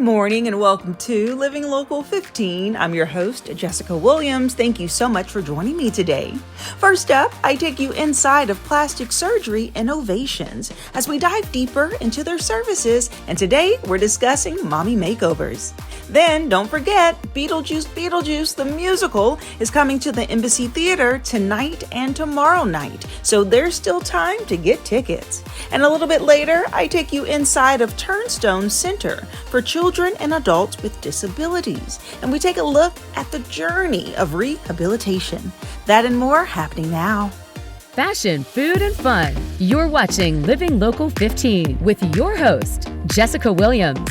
morning and welcome to Living Local 15. I'm your host, Jessica Williams. Thank you so much for joining me today. First up, I take you inside of plastic surgery innovations as we dive deeper into their services, and today we're discussing mommy makeovers. Then don't forget, Beetlejuice the musical is coming to the Embassy Theater tonight and tomorrow night, so there's still time to get tickets. And a little bit later, I take you inside of Turnstone Center for children and adults with disabilities, and we take a look at the journey of rehabilitation. That and more happening now. Fashion, food, and fun. You're watching Living Local 15 with your host, Jessica Williams.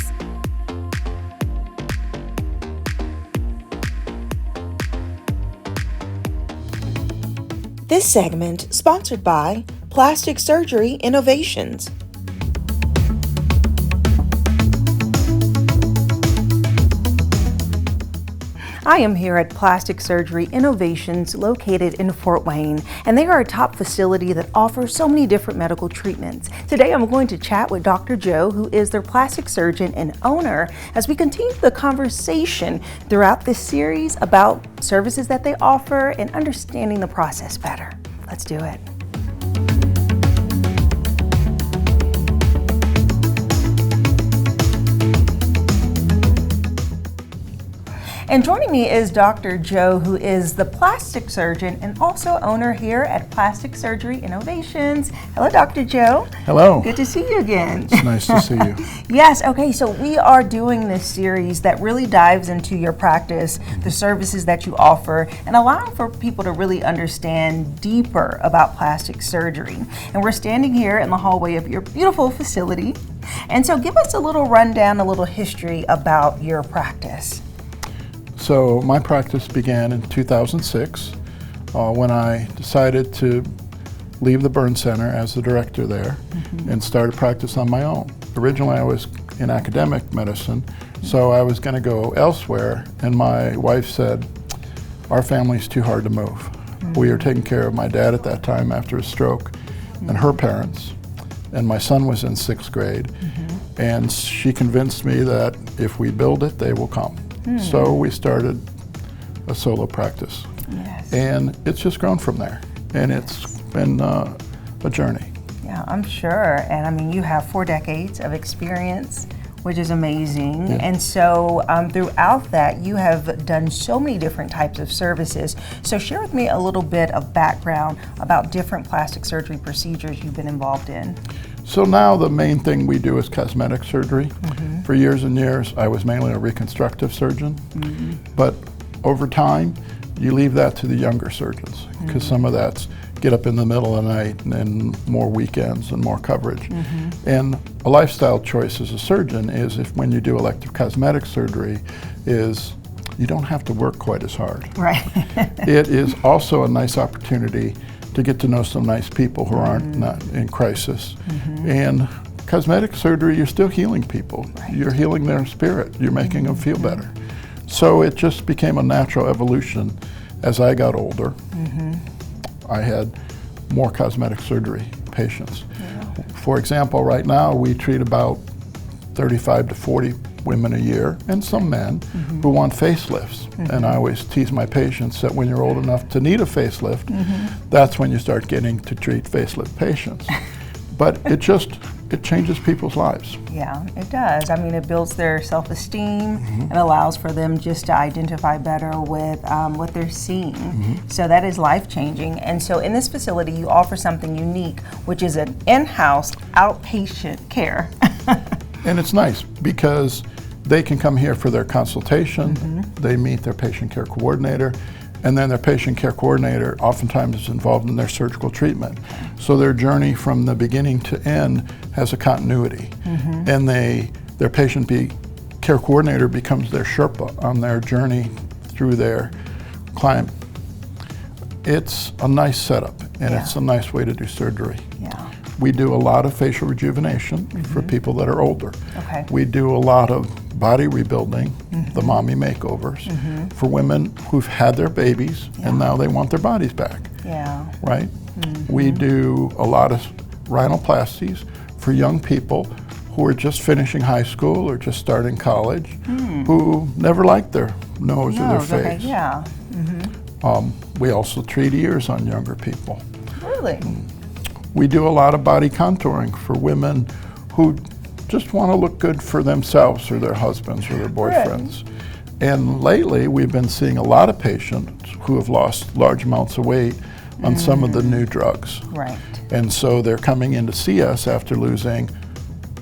This segment sponsored by Plastic Surgery Innovations. I am here at Plastic Surgery Innovations located in Fort Wayne, and they are a top facility that offers so many different medical treatments. Today I'm going to chat with Dr. Joe, who is their plastic surgeon and owner, as we continue the conversation throughout this series about services that they offer and understanding the process better. Let's do it. And joining me is Dr. Joe, who is the plastic surgeon and also owner here at Plastic Surgery Innovations. Hello, Dr. Joe. Hello. Good to see you again. It's nice to see you. Yes, okay, so we are doing this series that really dives into your practice, the services that you offer, and allowing for people to really understand deeper about plastic surgery. And we're standing here in the hallway of your beautiful facility. And so give us a little rundown, a little history about your practice. So my practice began in 2006 when I decided to leave the burn center as the director there and start a practice on my own. Originally I was in academic medicine, so I was going to go elsewhere, and my wife said, our family's too hard to move. We were taking care of my dad at that time after a stroke and her parents, and my son was in 6th grade, and she convinced me that if we build it, they will come. So we started a solo practice, and it's just grown from there, and it's been a journey. Yeah, I'm sure, and I mean, you have 4 decades of experience, which is amazing, and so throughout that, you have done so many different types of services. So share with me a little bit of background about different plastic surgery procedures you've been involved in. So now the main thing we do is cosmetic surgery. For years and years, I was mainly a reconstructive surgeon, but over time, you leave that to the younger surgeons, because some of that's get up in the middle of the night and then more weekends and more coverage. And a lifestyle choice as a surgeon is, if when you do elective cosmetic surgery, is you don't have to work quite as hard. Right. It is also a nice opportunity to get to know some nice people who aren't not in crisis. And cosmetic surgery, you're still healing people. You're healing their spirit. You're making them feel better. So it just became a natural evolution as I got older. I had more cosmetic surgery patients. For example, right now we treat about 35 to 40 women a year, and some men who want facelifts. And I always tease my patients that when you're old enough to need a facelift, that's when you start getting to treat facelift patients. But it changes people's lives. Yeah, it does. I mean, it builds their self-esteem and allows for them just to identify better with what they're seeing. So that is life-changing. And so in this facility, you offer something unique, which is an in-house outpatient care. And it's nice because they can come here for their consultation, they meet their patient care coordinator, and then their patient care coordinator oftentimes is involved in their surgical treatment. So their journey from the beginning to end has a continuity. And their patient care coordinator becomes their Sherpa on their journey through their climb. It's a nice setup, and it's a nice way to do surgery. We do a lot of facial rejuvenation for people that are older. We do a lot of body rebuilding, the mommy makeovers, for women who've had their babies and now they want their bodies back. Right? We do a lot of rhinoplasties for young people who are just finishing high school or just starting college, who never liked their nose or their face. Okay, yeah. We also treat ears on younger people. Really? We do a lot of body contouring for women who just want to look good for themselves or their husbands or their boyfriends. And lately, we've been seeing a lot of patients who have lost large amounts of weight on some of the new drugs. Right. And so they're coming in to see us after losing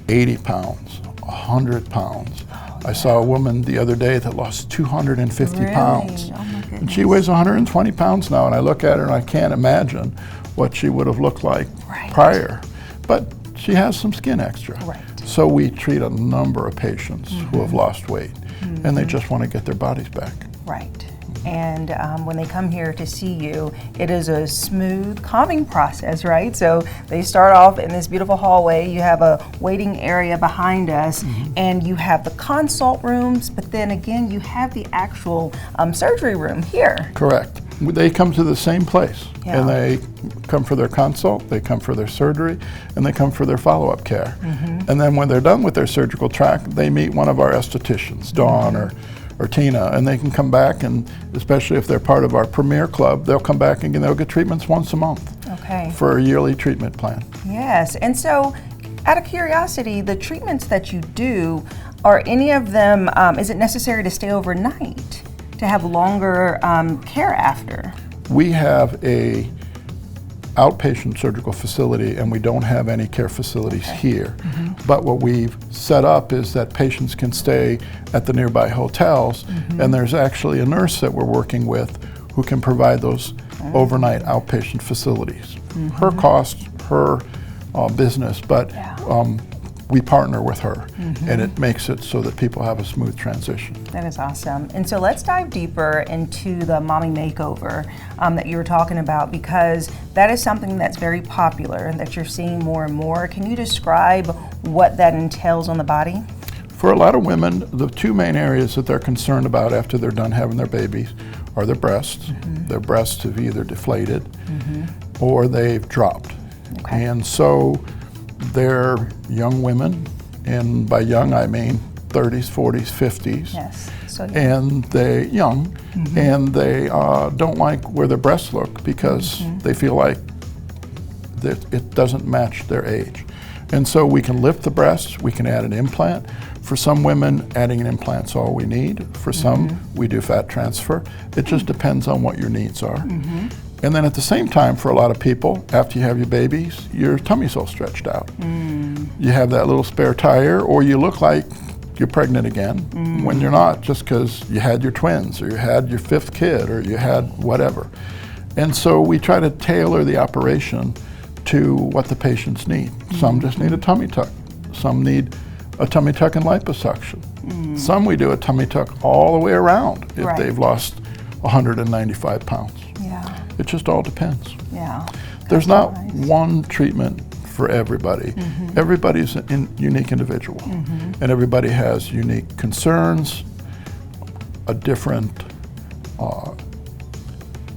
80 pounds, 100 pounds. I saw a woman the other day that lost 250 pounds. Oh my goodness. And she weighs 120 pounds now, and I look at her and I can't imagine what she would have looked like prior. But she has some skin extra. Right. So we treat a number of patients who have lost weight, and they just want to get their bodies back. Right. And when they come here to see you, it is a smooth, calming process, right? So they start off in this beautiful hallway. You have a waiting area behind us, and you have the consult rooms, but then again, you have the actual surgery room here. Correct. They come to the same place, Yeah. and they come for their consult, they come for their surgery, and they come for their follow-up care. And then when they're done with their surgical track, they meet one of our estheticians, Dawn or Tina, and they can come back, and especially if they're part of our Premier Club, they'll come back and they'll get treatments once a month Okay. for a yearly treatment plan. Yes. And so, out of curiosity, the treatments that you do, are any of them, is it necessary to stay overnight to have longer care after? We have a outpatient surgical facility, and we don't have any care facilities here. But what we've set up is that patients can stay at the nearby hotels, and there's actually a nurse that we're working with who can provide those overnight outpatient facilities. Her cost, her business, but we partner with her, and it makes it so that people have a smooth transition. That is awesome. And so let's dive deeper into the mommy makeover that you were talking about, because that is something that's very popular and that you're seeing more and more. Can you describe what that entails on the body? For a lot of women, the two main areas that they're concerned about after they're done having their babies are their breasts. Their breasts have either deflated or they've dropped. Okay. And so they're young women, and by young I mean 30s, 40s, 50s. Yes. So And they young, and they don't like where their breasts look because they feel like that it doesn't match their age. And so we can lift the breasts, we can add an implant. For some women, adding an implant's all we need. For some, we do fat transfer. It just depends on what your needs are. And then at the same time, for a lot of people, after you have your babies, your tummy's all stretched out. You have that little spare tire, or you look like you're pregnant again when you're not, just because you had your twins, or you had your fifth kid, or you had whatever. And so we try to tailor the operation to what the patients need. Some just need a tummy tuck. Some need a tummy tuck and liposuction. Some we do a tummy tuck all the way around if they've lost 195 pounds. Yeah. It just all depends. Yeah. There's not one treatment for everybody. Everybody's a unique individual, and everybody has unique concerns, a different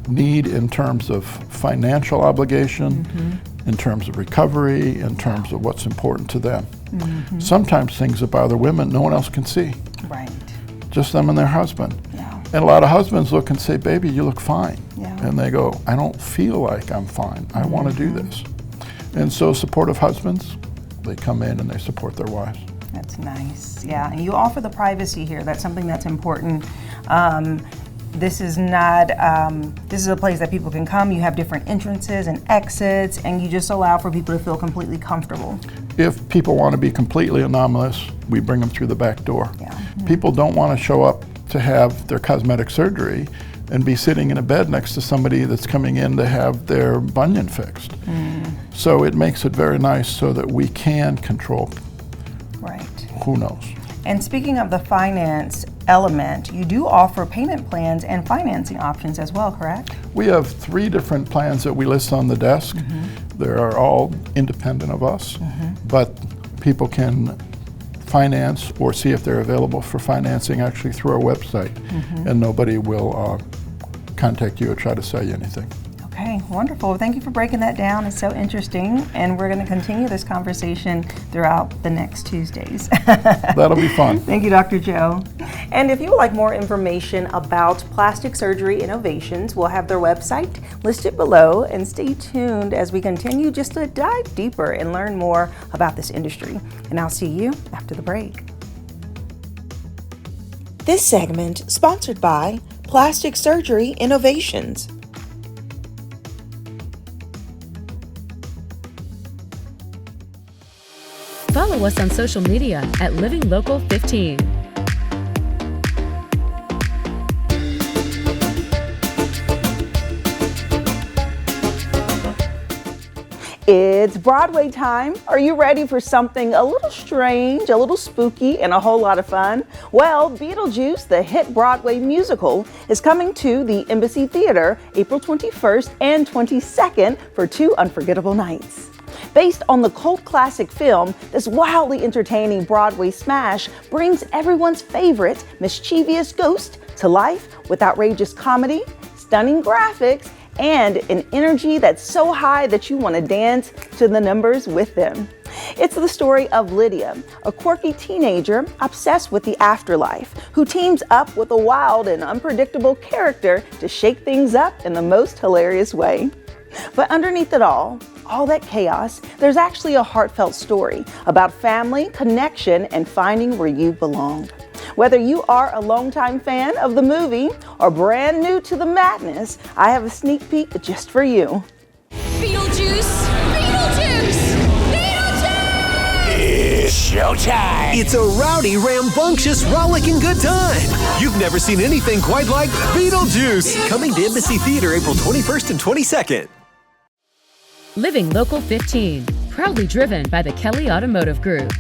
need in terms of financial obligation, in terms of recovery, in terms of what's important to them. Sometimes things that bother women no one else can see, Right. just them and their husband. Yeah. And a lot of husbands look and say, baby, you look fine. Yeah. And they go, I don't feel like I'm fine. I want to do this. And so supportive husbands, they come in and they support their wives. That's nice. Yeah. And you offer the privacy here. That's something that's important. This is not, this is a place that people can come. You have different entrances and exits, and you just allow for people to feel completely comfortable. If people want to be completely anomalous, we bring them through the back door. Yeah. People don't want to show up to have their cosmetic surgery and be sitting in a bed next to somebody that's coming in to have their bunion fixed. So it makes it very nice so that we can control Right. who knows. And speaking of the finance element, you do offer payment plans and financing options as well, correct? We have 3 different plans that we list on the desk. They are all independent of us, but people can finance or see if they're available for financing actually through our website, and nobody will contact you or try to sell you anything. Okay, Wonderful. Thank you for breaking that down. It's so interesting, and we're going to continue this conversation throughout the next Tuesdays. That'll be fun. Thank you, Dr. Joe. And if you would like more information about plastic surgery innovations, we'll have their website listed below, and stay tuned as we continue just to dive deeper and learn more about this industry. And I'll see you after the break. This segment sponsored by Plastic Surgery Innovations. Follow us on social media at Living Local 15. It's Broadway time. Are you ready for something a little strange, a little spooky, and a whole lot of fun? Well, Beetlejuice, the hit Broadway musical, is coming to the Embassy Theater April 21st and 22nd for 2 unforgettable nights. Based on the cult classic film, this wildly entertaining Broadway smash brings everyone's favorite mischievous ghost to life with outrageous comedy, stunning graphics, and an energy that's so high that you want to dance to the numbers with them. It's the story of Lydia, a quirky teenager obsessed with the afterlife, who teams up with a wild and unpredictable character to shake things up in the most hilarious way. But underneath it all that chaos, there's actually a heartfelt story about family, connection, and finding where you belong. Whether you are a longtime fan of the movie or brand new to the madness, I have a sneak peek just for you. Beetlejuice! Beetlejuice! Beetlejuice! It's showtime! It's a rowdy, rambunctious, rollicking good time. You've never seen anything quite like Beetlejuice. Coming to Embassy Theater April 21st and 22nd. Living Local 15, proudly driven by the Kelly Automotive Group.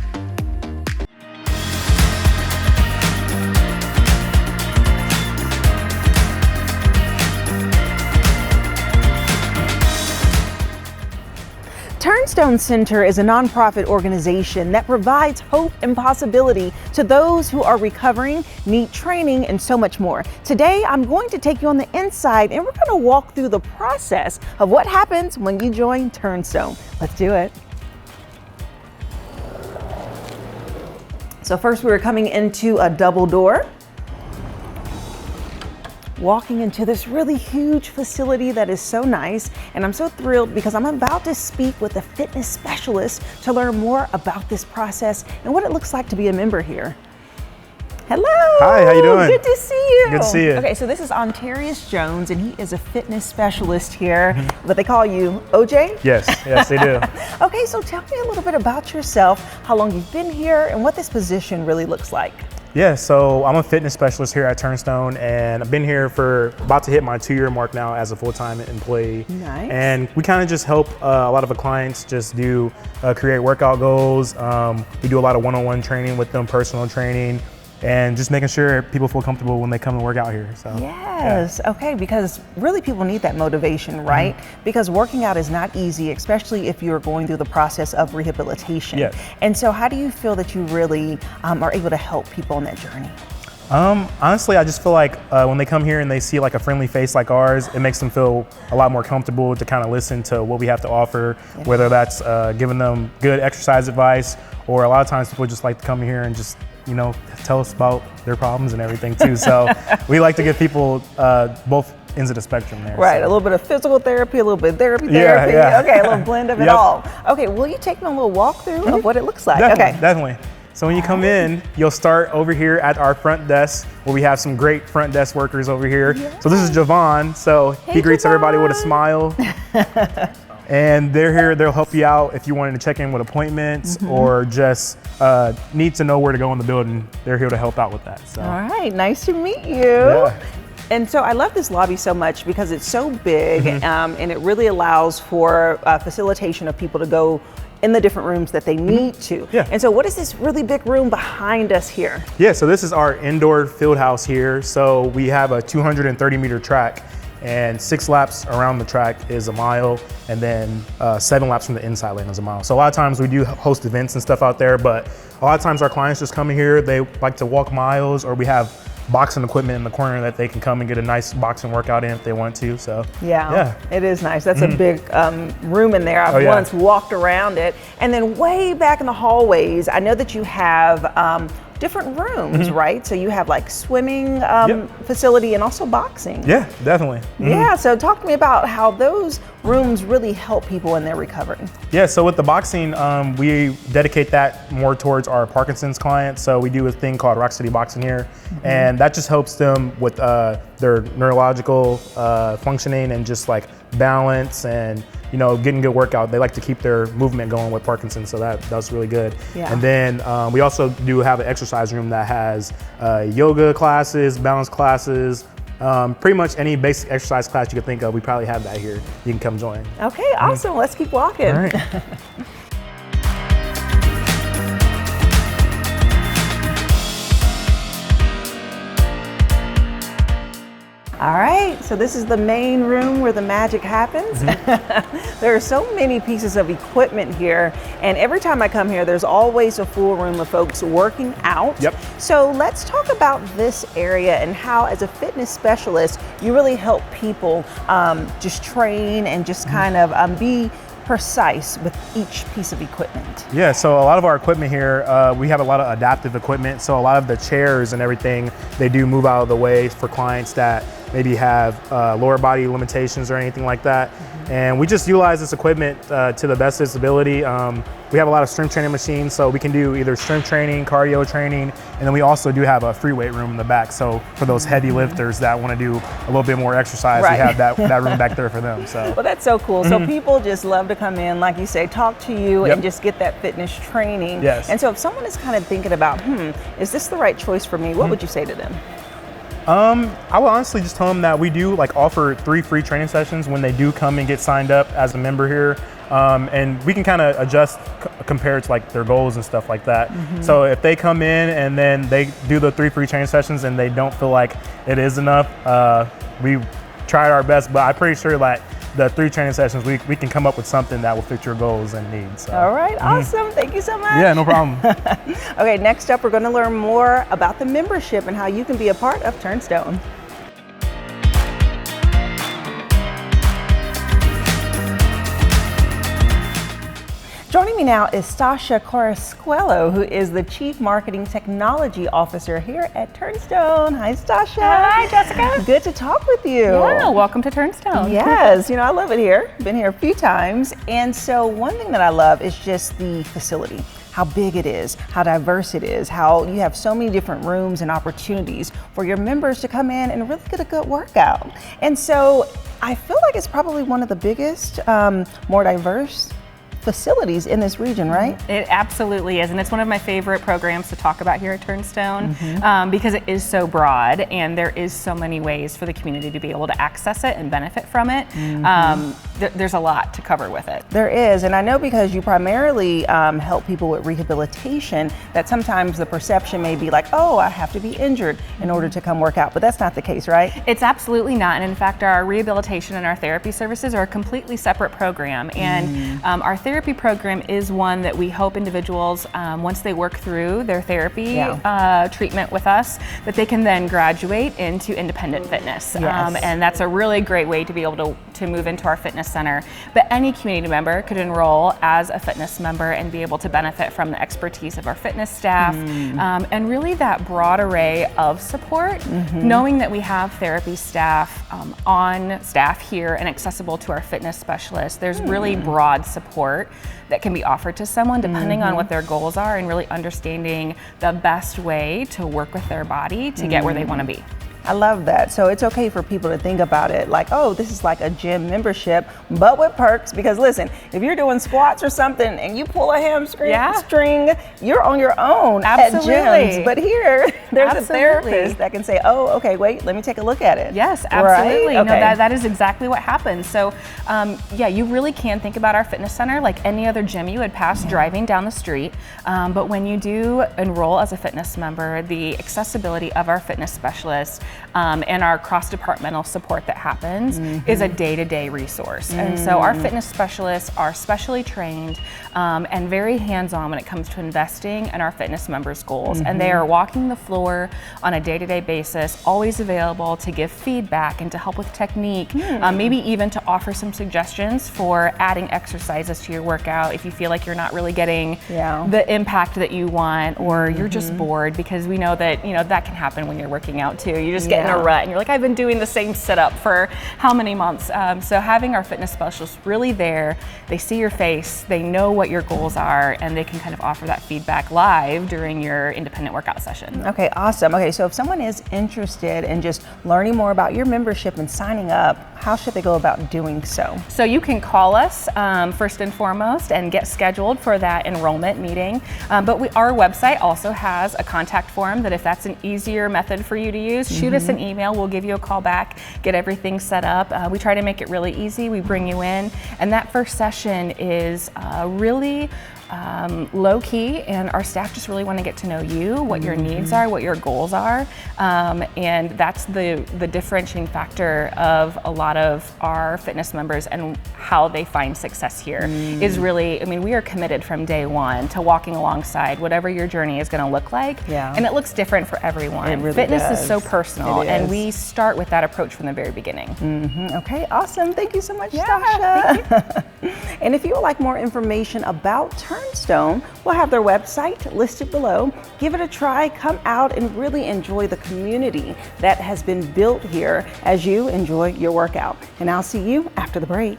Turnstone Center is a nonprofit organization that provides hope and possibility to those who are recovering, need training, and so much more. Today, I'm going to take you on the inside, and we're going to walk through the process of what happens when you join Turnstone. Let's do it. So first, we were coming into a double door, walking into this really huge facility that is so nice, and I'm so thrilled because I'm about to speak with a fitness specialist to learn more about this process and what it looks like to be a member here. Hello. Hi, how you doing? Good to see you. Good to see you. Okay, so this is Ontarius Jones, and he is a fitness specialist here, but they call you OJ? Yes, they do. Okay, so tell me a little bit about yourself, how long you've been here, and what this position really looks like. Yeah, so I'm a fitness specialist here at Turnstone, and I've been here for about to hit my 2-year mark now as a full-time employee. Nice. And we kind of just help a lot of the clients just do create workout goals. We do a lot of one-on-one training with them, personal training, and just making sure people feel comfortable when they come and work out here. So yes, yeah. Okay, because really people need that motivation, right? Because working out is not easy, especially if you're going through the process of rehabilitation. Yeah. And so how do you feel that you really are able to help people on that journey? Honestly, I just feel like when they come here and they see like a friendly face like ours, it makes them feel a lot more comfortable to kind of listen to what we have to offer, whether that's giving them good exercise advice, or a lot of times people just like to come here and just, you know, tell us about their problems and everything too. So we like to give people both ends of the spectrum there. Right, so. a little bit of physical therapy, a little bit of therapy. Yeah. Okay, a little blend of it all. Okay, will you take me on a little walkthrough of what it looks like? Definitely. So when you come in, you'll start over here at our front desk, where we have some great front desk workers over here. Yes. So this is Javon. So he greets everybody with a smile. And they're here, they'll help you out if you wanted to check in with appointments or just need to know where to go in the building. They're here to help out with that. So. All right, nice to meet you. Yeah. And so I love this lobby so much because it's so big and it really allows for facilitation of people to go in the different rooms that they need to. Yeah. And so what is this really big room behind us here? Yeah, so this is our indoor field house here. So we have a 230-meter track, and 6 laps around the track is a mile, and then 7 laps from the inside lane is a mile. So a lot of times we do host events and stuff out there, but a lot of times our clients just come in here, they like to walk miles, or we have boxing equipment in the corner that they can come and get a nice boxing workout in if they want to. So Yeah, it is nice. That's a big room in there. I've once walked around it. And then way back in the hallways, I know that you have different rooms, right? So you have like swimming facility and also boxing. Yeah, definitely. Yeah, so talk to me about how those rooms really help people in their recovery. Yeah, so with the boxing, we dedicate that more towards our Parkinson's clients. So we do a thing called Rock City Boxing here, and that just helps them with their neurological functioning and just like balance and getting good workout. They like to keep their movement going with Parkinson's, so that's really good. Yeah. And then we also do have an exercise room that has yoga classes, balance classes, pretty much any basic exercise class you could think of. We probably have that here. You can come join. Okay, awesome. Let's keep walking. All right. All right, so this is the main room where the magic happens. There are so many pieces of equipment here, and every time I come here, there's always a full room of folks working out. Yep. So let's talk about this area and how, as a fitness specialist, you really help people just train and just kind of be precise with each piece of equipment. Yeah, so a lot of our equipment here, we have a lot of adaptive equipment. So a lot of the chairs and everything, they do move out of the way for clients that maybe have lower body limitations or anything like that. And we just utilize this equipment to the best of its ability. We have a lot of strength training machines, so we can do either strength training, cardio training, and then we also do have a free weight room in the back. So for those heavy lifters that want to do a little bit more exercise, we have that room back there for them. So. Well, that's so cool. So people just love to come in, like you say, talk to you and just get that fitness training. Yes. And so if someone is kind of thinking about, is this the right choice for me? What would you say to them? I would honestly just tell them that we do offer 3 free training sessions when they do come and get signed up as a member here. And we can kind of adjust compared to their goals and stuff like that. So if they come in and then they do the 3 free training sessions and they don't feel like it is enough, we tried our best, but I'm pretty sure the 3 training sessions, we can come up with something that will fit your goals and needs. So. All right, awesome. Thank you so much. Yeah, no problem. Okay, next up, we're going to learn more about the membership and how you can be a part of Turnstone. Joining me now is Stasha Corasquello, who is the Chief Marketing Technology Officer here at Turnstone. Hi, Stasha. Hi, Jessica. Good to talk with you. Yeah, welcome to Turnstone. Yes, I love it here. Been here a few times. And so one thing that I love is just the facility, how big it is, how diverse it is, how you have so many different rooms and opportunities for your members to come in and really get a good workout. And so I feel like it's probably one of the biggest, more diverse facilities in this region, right? It absolutely is, and it's one of my favorite programs to talk about here at Turnstone because it is so broad and there is so many ways for the community to be able to access it and benefit from it. There's a lot to cover with it. There is, and I know because you primarily help people with rehabilitation, that sometimes the perception may be like, oh, I have to be injured in order to come work out, but that's not the case, right? It's absolutely not, and in fact our rehabilitation and our therapy services are a completely separate program, and our therapy program is one that we hope individuals, once they work through their therapy treatment with us, that they can then graduate into independent fitness. And that's a really great way to be able to move into our fitness center. But any community member could enroll as a fitness member and be able to benefit from the expertise of our fitness staff and really that broad array of support, knowing that we have therapy staff on staff here and accessible to our fitness specialists. There's really broad support that can be offered to someone depending on what their goals are and really understanding the best way to work with their body to get where they want to be. I love that. So it's okay for people to think about it like, oh, this is like a gym membership, but with perks. Because listen, if you're doing squats or something and you pull a hamstring, you're on your own at gyms. But here, there's a therapist that can say, oh, okay, wait, let me take a look at it. Yes, absolutely. Right? Okay. No, that is exactly what happens. So, yeah, you really can think about our fitness center like any other gym you would pass driving down the street. But when you do enroll as a fitness member, the accessibility of our fitness specialists and our cross-departmental support that happens is a day-to-day resource. And so our fitness specialists are specially trained and very hands-on when it comes to investing in our fitness members' goals. And they are walking the floor on a day-to-day basis, always available to give feedback and to help with technique, maybe even to offer some suggestions for adding exercises to your workout if you feel like you're not really getting the impact that you want, or you're just bored, because we know that that can happen when you're working out too. You just get in a rut and you're like, I've been doing the same sit-up for how many months? So having our fitness specialists really there, they see your face, they know what your goals are, and they can kind of offer that feedback live during your independent workout session. Okay, awesome. Okay, so if someone is interested in just learning more about your membership and signing up, how should they go about doing so? So you can call us first and foremost and get scheduled for that enrollment meeting. But our website also has a contact form that if that's an easier method for you to use, shoot us an email. We'll give you a call back, get everything set up. We try to make it really easy. We bring you in, and that first session is really low key, and our staff just really want to get to know you, what your needs are, what your goals are, and that's the differentiating factor of a lot of our fitness members and how they find success here is really, I mean, we are committed from day one to walking alongside whatever your journey is going to look like, and it looks different for everyone. It really Fitness does. is so personal, It and is. we start with that approach from the very beginning. Okay, awesome. Thank you so much, Sasha. And if you would like more information about Turnstone, we'll have their website listed below. Give it a try, come out and really enjoy the community that has been built here as you enjoy your workout. And I'll see you after the break.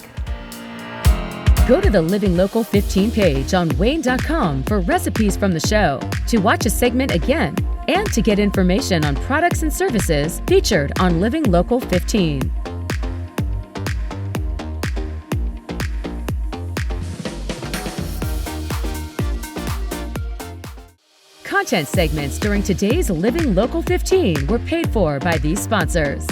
Go to the Living Local 15 page on WANE.com for recipes from the show, to watch a segment again, and to get information on products and services featured on Living Local 15. Content segments during today's Living Local 15 were paid for by these sponsors.